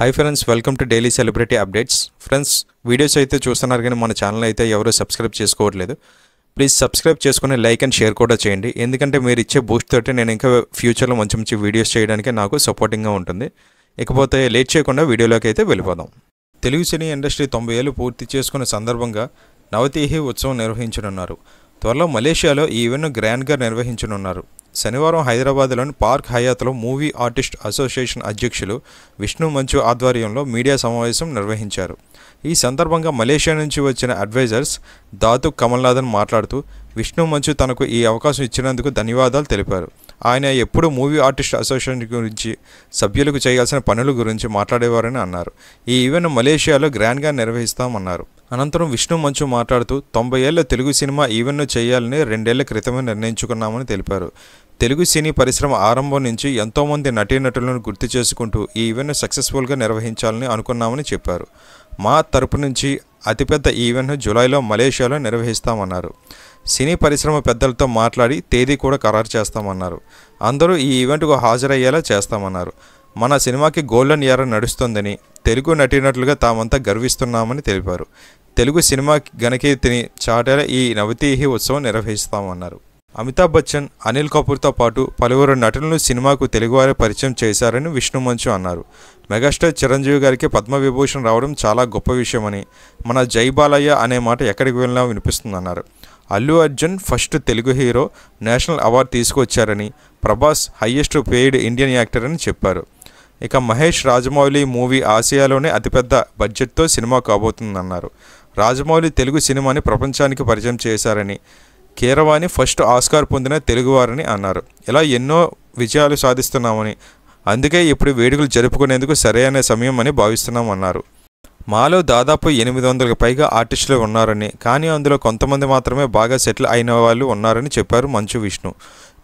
Hi friends, welcome to daily celebrity updates. Friends, videos అయితే చూస్తున్నారు కానీ మన ఛానల్ అయితే ఎవరు సబ్స్క్రైబ్ చేసుకోవట్లేదు. ప్లీజ్ సబ్స్క్రైబ్ చేసుకుని లైక్ అండ్ షేర్ కూడా చేయండి. ఎందుకంటే మీరు ఇచ్చే బూస్ట్ తోటి నేను ఇంకా ఫ్యూచర్లో మంచి మంచి వీడియోస్ చేయడానికి నాకు సపోర్టింగ్గా ఉంటుంది. ఇకపోతే లేట్ చేయకుండా వీడియోలోకి అయితే వెళ్ళిపోదాం. తెలుగు సినీ ఇండస్ట్రీ 90 ఏళ్ళు పూర్తి చేసుకున్న సందర్భంగా నవతీహి ఉత్సవం నిర్వహించనున్నారు. త్వరలో మలేషియాలో ఈ ఈవెంట్ను గ్రాండ్గా నిర్వహించనున్నారు. శనివారం హైదరాబాద్లోని పార్క్ హయాత్లో మూవీ ఆర్టిస్ట్ అసోసియేషన్ అధ్యక్షులు విష్ణు మంచు ఆధ్వర్యంలో మీడియా సమావేశం నిర్వహించారు. ఈ సందర్భంగా మలేషియా నుంచి వచ్చిన అడ్వైజర్స్ దాతు కమల్నాథన్ మాట్లాడుతూ విష్ణు మంచు తనకు ఈ అవకాశం ఇచ్చినందుకు ధన్యవాదాలు తెలిపారు. ఆయన ఎప్పుడూ మూవీ ఆర్టిస్ట్ అసోసియేషన్ గురించి, సభ్యులకు చేయాల్సిన పనుల గురించి మాట్లాడేవారని అన్నారు. ఈ ఈవెంట్ మలేషియాలో గ్రాండ్గా నిర్వహిస్తామన్నారు. అనంతరం విష్ణు మంచు మాట్లాడుతూ 90 ఏళ్ల తెలుగు సినిమా ఈవెంట్ను చేయాలని 2 ఏళ్ల క్రితమే నిర్ణయించుకున్నామని తెలిపారు. తెలుగు సినీ పరిశ్రమ ఆరంభం నుంచి ఎంతోమంది నటీనటులను గుర్తు చేసుకుంటూ ఈ ఈవెంట్ను సక్సెస్ఫుల్గా నిర్వహించాలని అనుకున్నామని చెప్పారు. మా తరపు నుంచి అతిపెద్ద ఈవెంట్ను జూలైలో మలేషియాలో నిర్వహిస్తామన్నారు. సినీ పరిశ్రమ పెద్దలతో మాట్లాడి తేదీ కూడా ఖరారు చేస్తామన్నారు. అందరూ ఈ ఈవెంట్కు హాజరయ్యేలా చేస్తామన్నారు. మన సినిమాకి గోల్డెన్ ఇయర్ నడుస్తుందని, తెలుగు నటీనటులుగా తామంతా గర్విస్తున్నామని తెలిపారు. తెలుగు సినిమా ఘనకీర్తిని చాటేలా ఈ నవతీహి ఉత్సవం నిర్వహిస్తామన్నారు. అమితాబ్ బచ్చన్, అనిల్ కపూర్తో పాటు పలువురు నటులను సినిమాకు తెలుగువారే పరిచయం చేశారని విష్ణు మంచు అన్నారు. మెగాస్టార్ చిరంజీవి గారికి పద్మవిభూషణ్ రావడం చాలా గొప్ప విషయమని, మన జై బాలయ్య అనే మాట ఎక్కడికి వెళ్ళినా వినిపిస్తుందన్నారు. Allu Arjun first Telugu hero, national award తీసుకొచ్చారని, Prabhas highest paid Indian actor అని చెప్పారు. ఇక మహేష్ రాజమౌళి మూవీ ఆసియాలోనే అతిపెద్ద బడ్జెట్తో సినిమా కాబోతుందన్నారు. రాజమౌళి తెలుగు సినిమాని ప్రపంచానికి పరిచయం చేశారని, కీరవాణి ఫస్ట్ ఆస్కార్ పొందిన తెలుగువారని అన్నారు. ఇలా ఎన్నో విజయాలు సాధిస్తున్నామని, అందుకే ఇప్పుడు వేడుకలు జరుపుకునేందుకు సరైన సమయం అని భావిస్తున్నామన్నారు. మాలో దాదాపు 800కు పైగా ఆర్టిస్టులు ఉన్నారని, కానీ అందులో కొంతమంది మాత్రమే బాగా సెటిల్ అయిన వాళ్ళు ఉన్నారని చెప్పారు మంచు విష్ణు.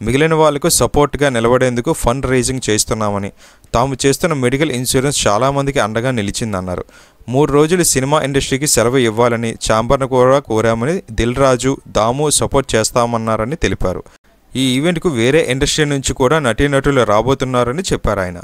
మిగిలిన వాళ్లకు సపోర్ట్గా నిలబడేందుకు ఫండ్ రైజింగ్ చేస్తున్నామని, తాము చేస్తున్న మెడికల్ ఇన్సూరెన్స్ చాలామందికి అండగా నిలిచిందన్నారు. 3 రోజులు సినిమా ఇండస్ట్రీకి సెలవు ఇవ్వాలని ఛాంబర్ను కూడా కోరామని, దిల్ రాజు, దాము సపోర్ట్ చేస్తామన్నారని తెలిపారు. ఈ ఈవెంట్కు వేరే ఇండస్ట్రీ నుంచి కూడా నటీనటులు రాబోతున్నారని చెప్పారు ఆయన.